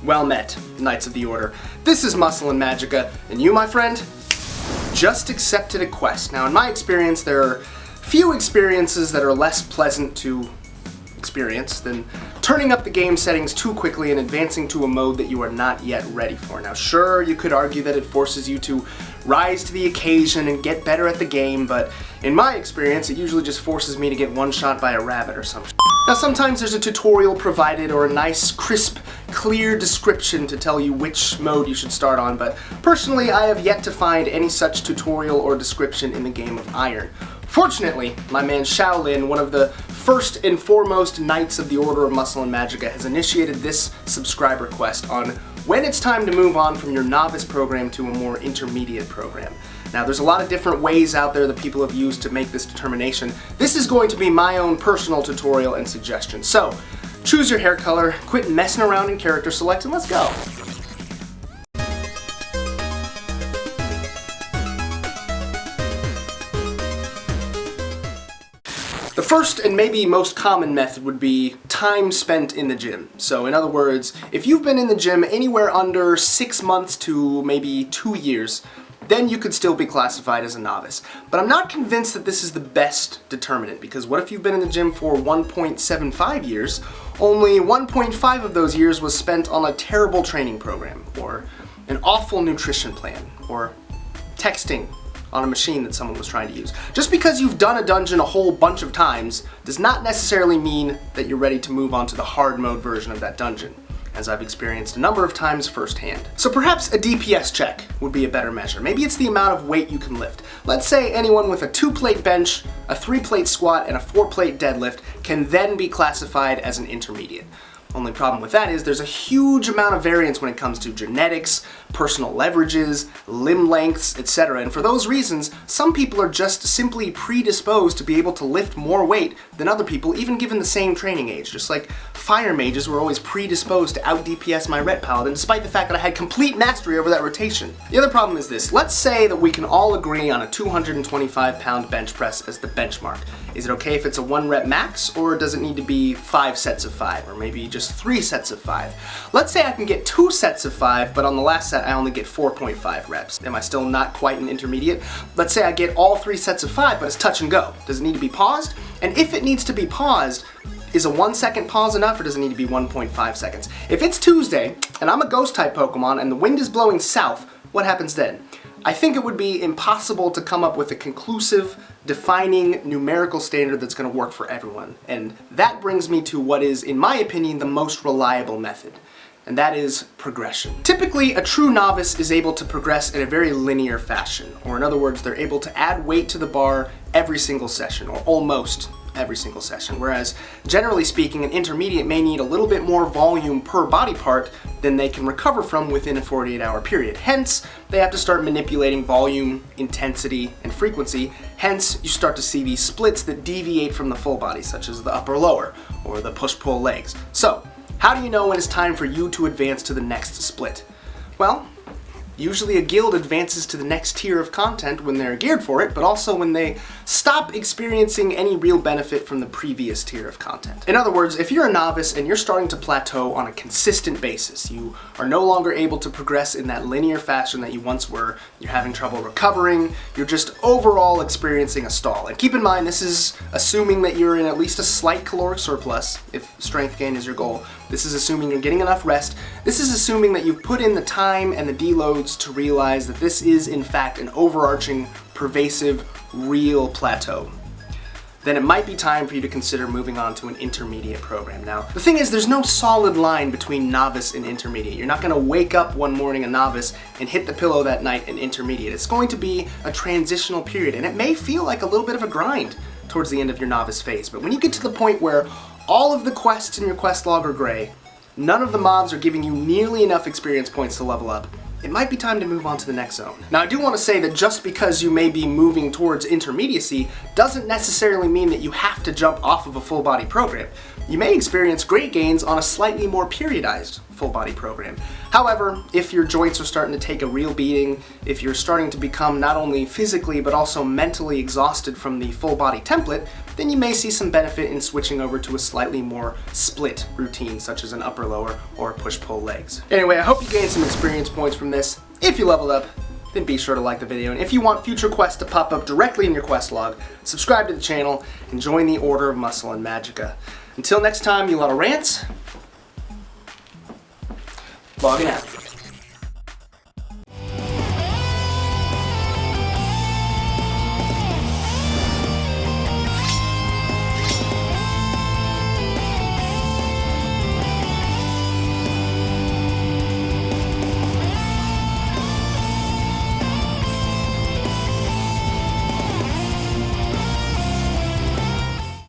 Well met, Knights of the Order. This is Muscle and Magicka, and you, my friend, just accepted a quest. Now, in my experience, there are few experiences that are less pleasant to experience than turning up the game settings too quickly and advancing to a mode that you are not yet ready for. Now, sure, you could argue that it forces you to rise to the occasion and get better at the game, but in my experience, it usually just forces me to get one-shot by a rabbit or something. Now, sometimes there's a tutorial provided or a nice, crisp, clear description to tell you which mode you should start on, but personally, I have yet to find any such tutorial or description in the game of Iron. Fortunately, my man Shaolin, one of the first and foremost Knights of the Order of Muscle and Magicka, has initiated this subscriber quest on when it's time to move on from your novice program to a more intermediate program. Now, there's a lot of different ways out there that people have used to make this determination. This is going to be my own personal tutorial and suggestion. So, choose your hair color, quit messing around in character select, and let's go. The first and maybe most common method would be time spent in the gym. So in other words, if you've been in the gym anywhere under 6 months to maybe 2 years, then you could still be classified as a novice. But I'm not convinced that this is the best determinant, because what if you've been in the gym for 1.75 years, only 1.5 of those years was spent on a terrible training program, or an awful nutrition plan, or texting on a machine that someone was trying to use. Just because you've done a dungeon a whole bunch of times does not necessarily mean that you're ready to move on to the hard mode version of that dungeon, as I've experienced a number of times firsthand. So perhaps a DPS check would be a better measure. Maybe it's the amount of weight you can lift. Let's say anyone with a 2-plate bench, a 3-plate squat, and a 4-plate deadlift can then be classified as an intermediate. Only problem with that is there's a huge amount of variance when it comes to genetics, personal leverages, limb lengths, etc. And for those reasons, some people are just simply predisposed to be able to lift more weight than other people, even given the same training age. Just like fire mages were always predisposed to out DPS my ret paladin, despite the fact that I had complete mastery over that rotation. The other problem is this. Let's say that we can all agree on a 225-pound bench press as the benchmark. Is it okay if it's a 1-rep max, or does it need to be 5 sets of 5, or maybe just 3 sets of 5? Let's say I can get 2 sets of 5, but on the last set I only get 4.5 reps. Am I still not quite an intermediate? Let's say I get all 3 sets of 5, but it's touch and go. Does it need to be paused? And if it needs to be paused, is a 1-second pause enough, or does it need to be 1.5 seconds? If it's Tuesday, and I'm a ghost-type Pokemon, and the wind is blowing south, what happens then? I think it would be impossible to come up with a conclusive, defining numerical standard that's going to work for everyone. And that brings me to what is, in my opinion, the most reliable method. And that is progression. Typically, a true novice is able to progress in a very linear fashion. Or in other words, they're able to add weight to the bar every single session, or almost every single session, whereas generally speaking, an intermediate may need a little bit more volume per body part than they can recover from within a 48-hour period. Hence, they have to start manipulating volume, intensity, and frequency. Hence, you start to see these splits that deviate from the full body, such as the upper-lower, or the push-pull legs. So, how do you know when it's time for you to advance to the next split? Well, usually a guild advances to the next tier of content when they're geared for it, but also when they stop experiencing any real benefit from the previous tier of content. In other words, if you're a novice and you're starting to plateau on a consistent basis, you are no longer able to progress in that linear fashion that you once were, you're having trouble recovering, you're just overall experiencing a stall. And keep in mind, this is assuming that you're in at least a slight caloric surplus, if strength gain is your goal. This is assuming you're getting enough rest. This is assuming that you've put in the time and the deloads to realize that this is, in fact, an overarching, pervasive, real plateau. Then it might be time for you to consider moving on to an intermediate program. Now, the thing is, there's no solid line between novice and intermediate. You're not going to wake up one morning a novice and hit the pillow that night an intermediate. It's going to be a transitional period, and it may feel like a little bit of a grind towards the end of your novice phase. But when you get to the point where all of the quests in your quest log are gray, none of the mobs are giving you nearly enough experience points to level up, it might be time to move on to the next zone. Now, I do want to say that just because you may be moving towards intermediacy doesn't necessarily mean that you have to jump off of a full body program. you may experience great gains on a slightly more periodized full body program. However, if your joints are starting to take a real beating, if you're starting to become not only physically but also mentally exhausted from the full body template, then you may see some benefit in switching over to a slightly more split routine, such as an upper lower or push-pull legs. Anyway, I hope you gained some experience points from this. If you leveled up, then be sure to like the video. And if you want future quests to pop up directly in your quest log, subscribe to the channel and join the Order of Muscle and Magicka. Until next time, you lot of rants, logging out.